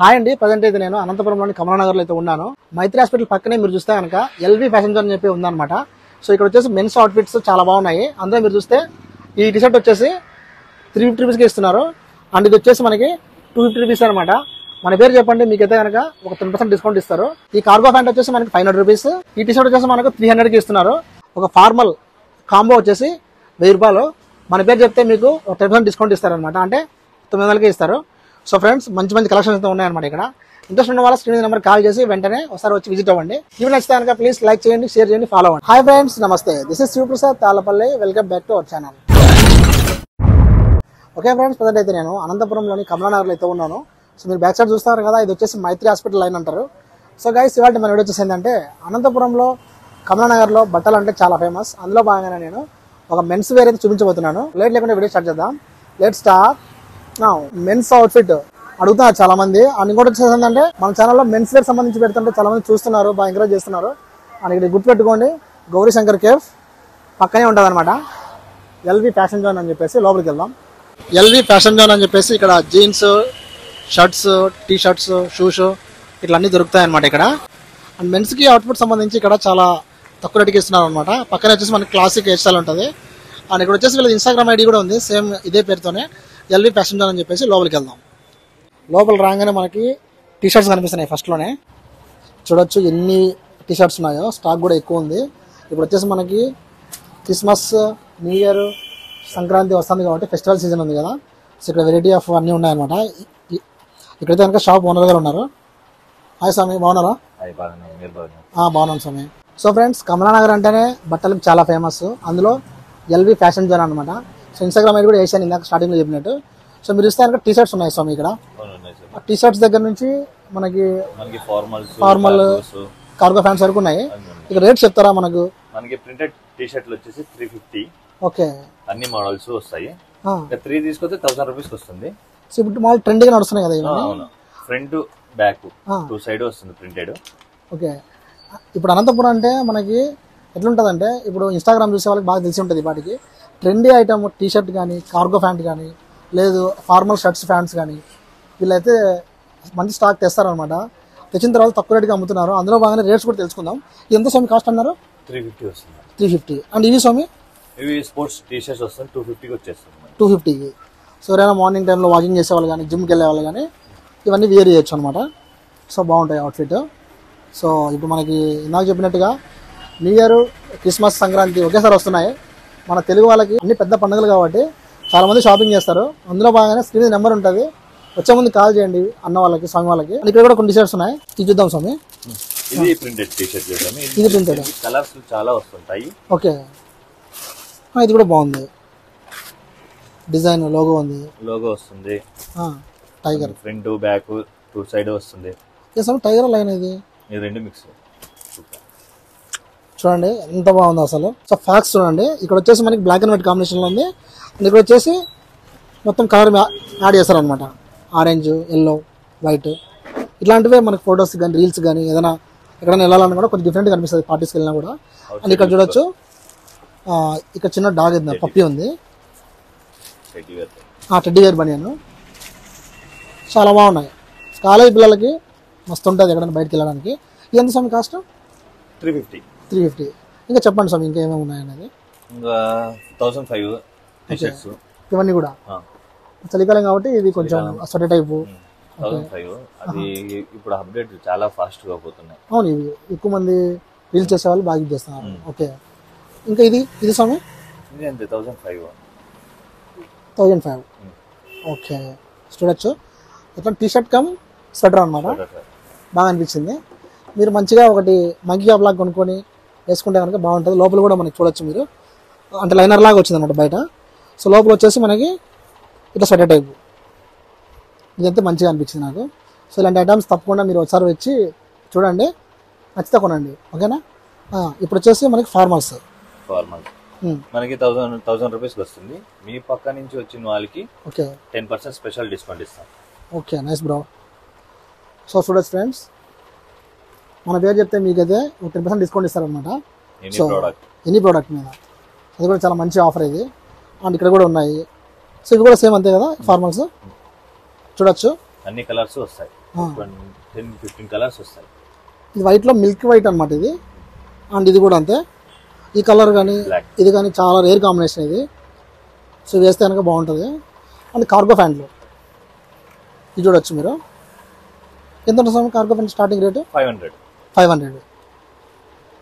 Hi అండి, present అయితే నేను అనంతపురంలోని కమలానగర్లో అయితే ఉన్నాను. మైత్రి హాస్పిటల్ పక్కనే మీరు చూస్తే కనుక ఎల్వి ఫ్యాషన్ జోన్ అని చెప్పి ఉందన్నమాట. సో ఇక్కడ వచ్చేసి మెన్స్ అవుట్ఫిట్స్ చాలా బాగున్నాయి. అందులో మీరు చూస్తే ఈ టీషర్ట్ వచ్చేసి 350 రూపీస్కి ఇస్తున్నారు. అండ్ ఇది వచ్చేసి మనకి 250 రూపీస్ అనమాట. మన పేరు చెప్పండి, మీకైతే కనుక ఒక 10% డిస్కౌంట్ ఇస్తారు. ఈ కార్గో ప్యాంట్ వచ్చేసి మనకి 500 రూపీస్. ఈ టీషర్ట్ వచ్చేసి మనకు 300కి ఇస్తున్నారు. ఒక ఫార్మల్ కాంబో వచ్చేసి 1000 రూపాయలు. మన పేరు చెప్తే మీకు ఒక 10% డిస్కౌంట్ ఇస్తారనమాట. అంటే 900కి ఇస్తారు. సో ఫ్రెండ్స్, మంచి మంచి కలెక్షన్స్ అయితే ఉన్నాయన్నమాట. ఇక్కడ ఇంట్రెస్ట్ ఉన్న వాళ్ళ స్క్రీన్ నెంబర్ కాల్ చేసి వెంటనే ఒకసారి వచ్చి విజిట్ అవ్వండి. ఇవి నచ్చితే కనుక ప్లీజ్ లైక్ చేయండి, షేర్ చేయండి, ఫాలో అవ్వండి. హాయ్ ఫ్రెండ్స్, నమస్తే. This is Shivaprasad Talapalli. Welcome back to our channel. Okay friends, present అయితే నేను అనంతపురంలోని కమలానగర్లో అయితే ఉన్నాను. సో మీరు బ్యాక్ సైడ్ చూస్తారు కదా, ఇది వచ్చేసి మైత్రి హాస్పిటల్ లైన్ అంటారు. సో గైస్, ఇవాళ మన వీడియో వచ్చేసి ఏంటంటే అనంతపురంలో కమలానగర్లో బట్టలు అంటే చాలా ఫేమస్. అందులో భాగంగానే నేను ఒక మెన్స్ వేర్ అయితే చూపించబోతున్నాను. లేట్ లేకుండా వీడియో స్టార్ట్ చేద్దాం. Let's start now. Men's outfit అడుగుతున్నారు చాలా మంది. అండ్ ఇంకోటి వచ్చేసి ఏంటంటే మన ఛానల్లో మెన్స్ వేర్ సంబంధించి పెడుతుంటే చాలా మంది చూస్తున్నారు, బాగా ఎంకరేజ్ చేస్తున్నారు. అండ్ ఇక్కడ గుర్తుపెట్టుకోండి, గౌరీ శంకర్ కేఫ్ పక్కనే ఉంటుంది అనమాట. ఎల్వి ఫ్యాషన్ జోన్ అని చెప్పేసి లోపలికి వెళ్దాం. ఎల్వి ఫ్యాషన్ జోన్ అని చెప్పేసి ఇక్కడ jeans, shirts, T shirts, shoes ఇట్లా అన్నీ దొరుకుతాయి అనమాట ఇక్కడ. అండ్ మెన్స్కి అవుట్ఫిట్ సంబంధించి ఇక్కడ చాలా తక్కువ రేటుకి ఇస్తున్నారు అనమాట. పక్కన వచ్చేసి మనకి క్లాసిక్ హెయిర్ స్టైల్ ఉంటుంది. అండ్ ఇక్కడ వచ్చేసి వీళ్ళ ఇన్స్టాగ్రామ్ ఐడి కూడా ఉంది, సేమ్ ఇదే పేరుతోనే ఎల్వి ఫ్యాషన్ జోన్ అని చెప్పేసి. లోపలికి వెళ్దాం. లోపల రాగానే మనకి టీ షర్ట్స్ కనిపిస్తున్నాయి. ఫస్ట్లోనే చూడొచ్చు ఎన్ని టీ షర్ట్స్ ఉన్నాయో. స్టాక్ కూడా ఎక్కువ ఉంది. ఇప్పుడు వచ్చేసి మనకి క్రిస్మస్, న్యూ ఇయర్, సంక్రాంతి వస్తుంది కాబట్టి ఫెస్టివల్ సీజన్ ఉంది కదా. సో ఇక్కడ వెరైటీ ఆఫ్ అన్నీ ఉన్నాయన్నమాట. ఇక్కడైతే కనుక షాప్ ఓనర్ గారు ఉన్నారు. హాయ్ స్వామి, బాగున్నారా? బాగున్నాను స్వామి. సో ఫ్రెండ్స్, కమలానగర్ అంటేనే బట్టలకు చాలా ఫేమస్. అందులో ఎల్వి ఫ్యాషన్ జోన్ అనమాట. సో ఇన్స్టాగ్రామ్ ఐడి కూడా వేసాను ఇందాక స్టార్టింగ్లో చెప్పినట్టు. సో మీరు చూస్తే కనుక టీ షర్ట్స్ ఉన్నాయి స్వామి. ఇక్కడ టీ షర్ట్స్ దగ్గర నుంచి మనకి ఫార్మల్ కార్గో ఫ్యాంట్స్ వరకు ఉన్నాయి. ఇక్కడ రేట్స్ చెప్తారా మనకు? మనకి ప్రింటెడ్ టీ షర్ట్లు వచ్చేసి 350. ఓకే, అన్ని మోడల్స్ వస్తాయి. 3 తీసుకొస్తే 1000 రూపీస్ వస్తుంది. సో ఇప్పుడు మాల్ ట్రెండ్గా నడుస్తున్నాయి కదా ఇవన్నీ. ఫ్రంట్ బ్యాక్ 2 సైడ్ వస్తుంది ప్రింటెడ్. ఓకే, ఇప్పుడు అనంతపురం అంటే మనకి ఎట్లుంటుందంటే, ఇప్పుడు ఇన్స్టాగ్రామ్ చూసే వాళ్ళకి బాగా తెలిసి ఉంటుంది. వాటికి ట్రెండీ ఐటమ్ టీ షర్ట్ కానీ, కార్గో ప్యాంట్ కానీ, లేదు ఫార్మల్ షర్ట్స్, ప్యాంట్స్ కానీ వీళ్ళైతే మంచి స్టాక్ తెస్తారనమాట. తెచ్చిన తర్వాత తక్కువ రేటుకి అమ్ముతున్నారు. అందులో బాగానే రేట్స్ కూడా తెలుసుకుందాం. ఎంత స్వామి కాస్ట్ అన్నారు? 350 వస్తుంది. 350. అండ్ ఇవి స్వామి? ఇవి స్పోర్ట్స్ టీ షర్ట్స్ వస్తుంది, 250కి వచ్చేస్తుంది. 250కి. సో ఎవరైనా మార్నింగ్ టైంలో వాకింగ్ చేసేవాళ్ళు కానీ, జిమ్కి వెళ్ళే వాళ్ళు కానీ ఇవన్నీ వేర్ చేయొచ్చు అనమాట. సో బాగుంటాయి అవుట్ఫిట్. సో ఇప్పుడు మనకి ఇందాక చెప్పినట్టుగా న్యూ ఇయర్, క్రిస్మస్, సంక్రాంతి ఒకేసారి వస్తున్నాయి. మన తెలుగు వాళ్ళకి అన్ని పెద్ద పండుగలు కాబట్టి చాలా మంది షాపింగ్ చేస్తారు. అందులో బాగానే స్క్రీన్ నెంబర్ ఉంటుంది, వచ్చే ముందు కాల్ చేయండి అన్న వాళ్ళకి, స్వామి వాళ్ళకి. ఇక్కడ కూడా కొన్ని టీ షర్ట్స్ ఉన్నాయి, ఇది చూద్దాం స్వామి. ఇది ప్రింటెడ్ టీ షర్ట్ చూద్దాం. ఇది ప్రింటెడ్, కలర్స్ చాలా వస్తుంటాయి. ఓకే, ఇది కూడా బాగుంది. డిజైన్ లోగో ఉంది, లోగో వస్తుంది. టైగర్ ఫ్రంట్ బ్యాక్ 2 సైడ్ వస్తుంది. టైగర్ లైన్ ఇది రెండు మిక్స్. చూడండి ఎంత బాగుంది అసలు. సో ఫ్యాక్స్ చూడండి, ఇక్కడ వచ్చేసి మనకి బ్లాక్ అండ్ వైట్ కాంబినేషన్లో ఉంది. ఇక్కడ వచ్చేసి మొత్తం కలర్ యాడ్ చేస్తారనమాట. ఆరెంజ్, ఎల్లో, వైట్ ఇట్లాంటివే మనకి ఫొటోస్ కానీ, రీల్స్ కానీ, ఏదైనా ఎక్కడైనా వెళ్ళాలన్నా కూడా కొంచెం డిఫరెంట్గా కనిపిస్తుంది పార్టీస్కి వెళ్ళినా కూడా. అండ్ ఇక్కడ చూడొచ్చు, ఇక్కడ చిన్న డాగ్ ఉంది, పప్పి ఉంది, టెడ్డీ వేర్ బనియన్. చాలా బాగున్నాయి. కాలేజ్ పిల్లలకి మస్తు ఉంటుంది ఎక్కడైనా బయటకు వెళ్ళడానికి. ఎంత స్వామి కాస్ట్? 350. ఇంకా చెప్పండి స్వామి, ఇంకా ఏమేమి ఉన్నాయనేది. ఇంకా 1005 టీ-షర్ట్స్ ఇవన్నీ కూడా చలికాలం కాబట్టి ఇది కొంచెం స్వెటర్ టైపు. 1005 అది ఇప్పుడు అప్డేట్ చాలా ఫాస్ట్ గా పోతున్నాయి. అవును, ఇవి ఎక్కువ మంది రీల్స్ చేసే వాళ్ళు బాగా యూజ్ చేస్తున్నారు. ఓకే, ఇంకా ఇది స్వామి? ఇది అంతే 1005. ఓకే, చూడొచ్చు. ఇట్లా టీ షర్ట్ కమ్ స్వెటర్ అనమాట. బాగా అనిపించింది. మీరు మంచిగా ఒకటి మంకీ క్యాప్ లాగా కొనుక్కొని వేసుకుంటే కనుక బాగుంటుంది. లోపల కూడా మనకి చూడొచ్చు మీరు, అంటే లైనర్ లాగా వచ్చింది అనమాట బయట. సో లోపల వచ్చేసి మనకి ఇట్లా స్వెటర్ టైపు. ఇదంతా మంచిగా అనిపించింది నాకు. సో ఇలాంటి ఐటమ్స్ తప్పకుండా మీరు ఒకసారి వచ్చి చూడండి, నచ్చితే కొనండి. ఓకేనా? ఇప్పుడు వచ్చేసి మనకి ఫార్మల్స్ మనకి 1000 రూపీస్కి వస్తుంది. మీ పక్క నుంచి వచ్చిన వాళ్ళకి ఓకే 10% స్పెషల్ డిస్కౌంట్ ఇస్తాం. Okay, nice bro. సో చూడొచ్చు ఫ్రెండ్స్, మన పేరు చెప్తే మీకైతే 10% డిస్కౌంట్ ఇస్తారనమాట. సో ఎనీ ప్రోడక్ట్ మీద. అది కూడా చాలా మంచి ఆఫర్ ఇది. అండ్ ఇక్కడ కూడా ఉన్నాయి. సో ఇవి కూడా సేమ్ అంతే కదా ఫార్మల్స్. చూడొచ్చు అన్ని కలర్స్ వస్తాయి, 10-15 కలర్స్ వస్తాయి. ఇది వైట్లో మిల్క్ వైట్ అనమాట ఇది. అండ్ ఇది కూడా అంతే, ఈ కలర్ కానీ ఇది కానీ చాలా రేర్ కాంబినేషన్ ఇది. సో వేస్తే కనుక బాగుంటుంది. అండ్ కార్గో ప్యాంట్లు ఇది చూడొచ్చు మీరు. ఎంత ఉంటుంది కార్గో ప్యాంట్ స్టార్టింగ్ రేటు? 500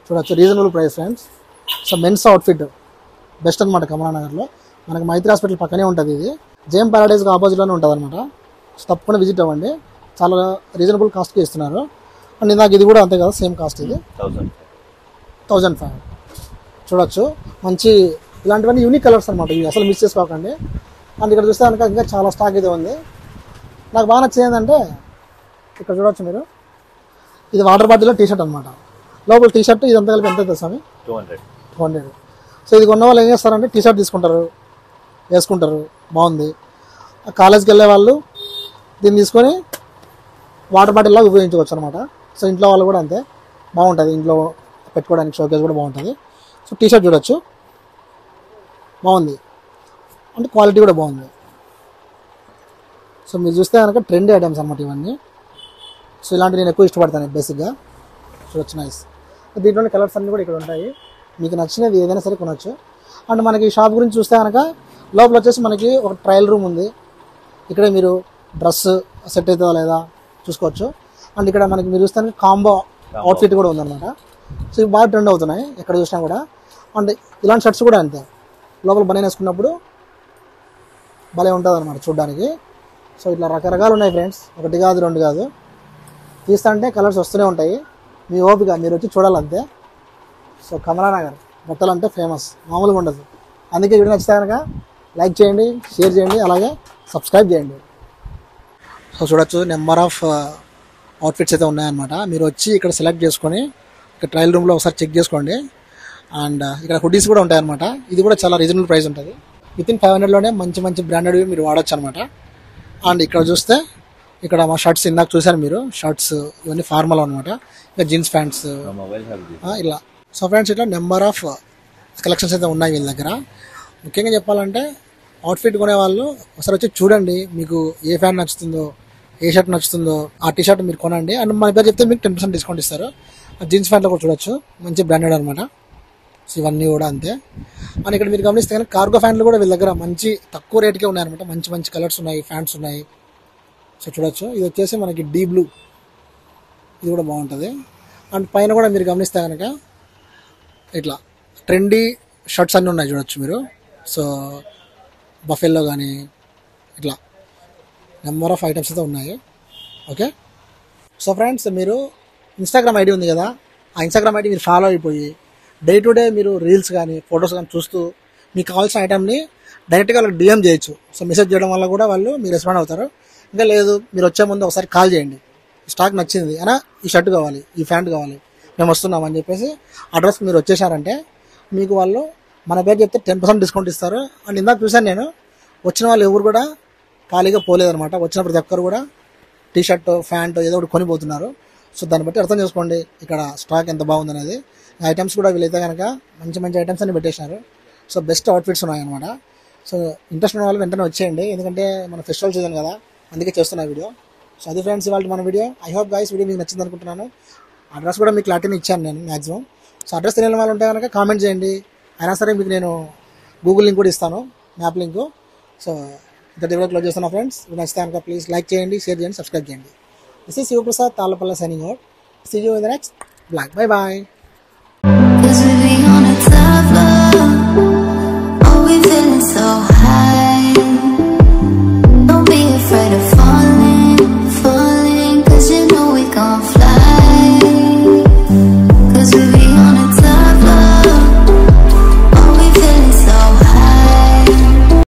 చూడొచ్చు, reasonable price friends. So men's outfit best అనమాట కమలానగర్లో. మనకి మైత్రి హాస్పిటల్ పక్కనే ఉంటుంది ఇది. జేఎం ప్యారడైజ్కి ఆపోజిట్లోనే ఉంటుంది అనమాట. సో తప్పకుండా విజిట్ అవ్వండి, చాలా రీజనబుల్ కాస్ట్కి ఇస్తున్నారు. అండ్ ఇందాక ఇది కూడా అంతే కదా, సేమ్ కాస్ట్ ఇది 1500 చూడొచ్చు. మంచి ఇలాంటివన్నీ యూనిక్ కలర్స్ అనమాట, ఇవి అసలు మిస్ చేసుకోకండి. అండ్ ఇక్కడ చూస్తే కనుక ఇంకా చాలా స్టాక్ అయితే ఉంది. నాకు బాగా నచ్చింది ఏంటంటే ఇక్కడ చూడొచ్చు మీరు, ఇది వాటర్ బాటిల్లో టీ షర్ట్ అనమాట. లోపల టీ షర్ట్ ఇదంతా కలిపి ఎంత అవుతుంది స్వామి? 200. సో ఇది కొన్న వాళ్ళు ఏం చేస్తారంటే టీ షర్ట్ తీసుకుంటారు, వేసుకుంటారు, బాగుంది. కాలేజ్కి వెళ్ళే వాళ్ళు దీన్ని తీసుకొని వాటర్ బాటిల్లా ఉపయోగించుకోవచ్చు అనమాట. సో ఇంట్లో వాళ్ళు కూడా అంతే, బాగుంటుంది, ఇంట్లో పెట్టుకోవడానికి షోకేస్ కూడా బాగుంటుంది. సో టీ షర్ట్ చూడొచ్చు, బాగుంది, అంటే క్వాలిటీ కూడా బాగుంది. సో మీరు చూస్తే కనుక ట్రెండీ ఐటమ్స్ అనమాట ఇవన్నీ. సో ఇలాంటివి నేను ఎక్కువ ఇష్టపడతాను బేసిక్గా. చూడొచ్చు, నైస్. దీంట్లోని కలర్స్ అన్నీ కూడా ఇక్కడ ఉంటాయి, మీకు నచ్చినది ఏదైనా సరే కొనవచ్చు. అండ్ మనకి షాప్ గురించి చూస్తే కనుక లోపల వచ్చేసి మనకి ఒక ట్రయల్ రూమ్ ఉంది. ఇక్కడే మీరు డ్రెస్ సెట్ అవుతుందా లేదా చూసుకోవచ్చు. అండ్ ఇక్కడ మనకి మీరు చూస్తే కాంబో అవుట్ఫిట్ కూడా ఉందన్నమాట. సో ఇవి బాగా ట్రెండ్ అవుతున్నాయి ఎక్కడ చూసినా కూడా. అండ్ ఇలాంటి షర్ట్స్ కూడా అంతే, లోపల బనీన్ వేసుకున్నప్పుడు భలే ఉంటుంది అనమాట చూడడానికి. సో ఇట్లా రకరకాలు ఉన్నాయి ఫ్రెండ్స్, ఒకటి కాదు రెండు కాదు. తీస్తా అంటే కలర్స్ వస్తూనే ఉంటాయి, మీ ఓపిక, మీరు వచ్చి చూడాలంతే. సో కమలానగర్ బట్టలు అంటే ఫేమస్, మామూలుగా ఉండదు. అందుకే వీడియో నచ్చితే కనుక లైక్ చేయండి, షేర్ చేయండి, అలాగే సబ్స్క్రైబ్ చేయండి. సో చూడొచ్చు, నెంబర్ ఆఫ్ అవుట్ఫిట్స్ అయితే ఉన్నాయన్నమాట. మీరు వచ్చి ఇక్కడ సెలెక్ట్ చేసుకొని ఇక్కడ ట్రయల్ రూమ్లో ఒకసారి చెక్ చేసుకోండి. అండ్ ఇక్కడ హుడీస్ కూడా ఉంటాయన్నమాట. ఇది కూడా చాలా రీజనబుల్ ప్రైస్ ఉంటుంది, వితిన్ 500లోనే మంచి మంచి బ్రాండెడ్వి మీరు వాడచ్చు అనమాట. అండ్ ఇక్కడ చూస్తే ఇక్కడ మా షర్ట్స్ ఇందాక చూసారు మీరు, షర్ట్స్ ఇవన్నీ ఫార్మల్ అనమాట. ఇంకా జీన్స్ ప్యాంట్స్ ఇలా. సో ఫ్రెండ్స్ ఇట్లా నెంబర్ ఆఫ్ కలెక్షన్స్ అయితే ఉన్నాయి వీళ్ళ దగ్గర. ముఖ్యంగా చెప్పాలంటే అవుట్ఫిట్ కొనే వాళ్ళు ఒకసారి వచ్చి చూడండి, మీకు ఏ ప్యాంట్ నచ్చుతుందో, ఏ షర్ట్ నచ్చుతుందో ఆ టీ షర్ట్ మీరు కొనండి. అండ్ మన పేరు చెప్తే మీకు 10% డిస్కౌంట్ ఇస్తారు. జీన్స్ ప్యాంట్లో కూడా చూడొచ్చు, మంచి బ్రాండెడ్ అనమాట. సో ఇవన్నీ కూడా అంతే. అండ్ ఇక్కడ మీరు గమనిస్తే కానీ కార్గో ఫ్యాంట్లు కూడా వీళ్ళ దగ్గర మంచి తక్కువ రేట్కే ఉన్నాయన్నమాట. మంచి మంచి కలర్స్ ఉన్నాయి, ఫ్యాంట్స్ ఉన్నాయి. సో చూడొచ్చు, ఇది వచ్చేసి మనకి డీ బ్లూ, ఇది కూడా బాగుంటుంది. అండ్ పైన కూడా మీరు గమనిస్తే కనుక ఇట్లా ట్రెండీ షర్ట్స్ అన్నీ ఉన్నాయి చూడొచ్చు మీరు. సో బఫెల్లో కానీ ఇట్లా నెంబర్ ఆఫ్ ఐటమ్స్ అయితే ఉన్నాయి. ఓకే, సో ఫ్రెండ్స్ మీరు ఇన్స్టాగ్రామ్ ఐడి ఉంది కదా, ఆ ఇన్స్టాగ్రామ్ ఐడి మీరు ఫాలో అయిపోయి డే టు డే మీరు రీల్స్ కానీ ఫొటోస్ కానీ చూస్తూ మీకు కావాల్సిన ఐటమ్ని డైరెక్ట్గా వాళ్ళకి డిఎం చేయొచ్చు. సో మెసేజ్ చేయడం వల్ల కూడా వాళ్ళు మీరు రెస్పాండ్ అవుతారు. ఇంకా లేదు మీరు వచ్చే ముందు ఒకసారి కాల్ చేయండి, స్టాక్ నచ్చింది అనా, ఈ షర్ట్ కావాలి, ఈ ప్యాంట్ కావాలి, మేము వస్తున్నాం అని చెప్పేసి అడ్రస్కి మీరు వచ్చేసారంటే మీకు వాళ్ళు మన పేరు చెప్తే 10% డిస్కౌంట్ ఇస్తారు. అండ్ ఇందాక చూసాను నేను, వచ్చిన వాళ్ళు ఎవరు కూడా ఖాళీగా పోలేదనమాట. వచ్చిన ప్రతి ఒక్కరు కూడా టీ షర్ట్, ప్యాంట్ ఏదో ఒకటి కొనిపోతున్నారు. సో దాన్ని బట్టి అర్థం చేసుకోండి ఇక్కడ స్టాక్ ఎంత బాగుందనేది. ఐటమ్స్ కూడా వీళ్ళైతే కనుక మంచి మంచి ఐటమ్స్ అన్ని పెట్టేసినారు. సో బెస్ట్ అవుట్ఫిట్స్ ఉన్నాయన్నమాట. సో ఇంట్రెస్ట్ ఉన్న వాళ్ళు వెంటనే వచ్చేయండి, ఎందుకంటే మన ఫెస్టివల్ సీజన్ కదా, అందుకే చేస్తున్నా వీడియో. సో అది ఫ్రెండ్స్ ఇవాళ మన video. I hope guys video మీకు నచ్చింది అనుకుంటున్నాను. అడ్రస్ కూడా మీకు క్లారిటీని ఇచ్చాను నేను మ్యాక్సిమం. సో అడ్రస్ తెలియని వాళ్ళు ఉంటే కనుక కామెంట్ చేయండి, అయినా సరే మీకు నేను గూగుల్ లింక్ కూడా ఇస్తాను, మ్యాప్ లింకు. సో ఇంత వీడియో క్లోజ్ చేస్తున్నా ఫ్రెండ్స్. వీడియో నచ్చితే కనుక ప్లీజ్ లైక్ చేయండి, షేర్ చేయండి, సబ్స్క్రైబ్ చేయండి. This is Shivaprasad Tallapalli signing out. See you in the next blog. Bye bye. So high, don't be afraid of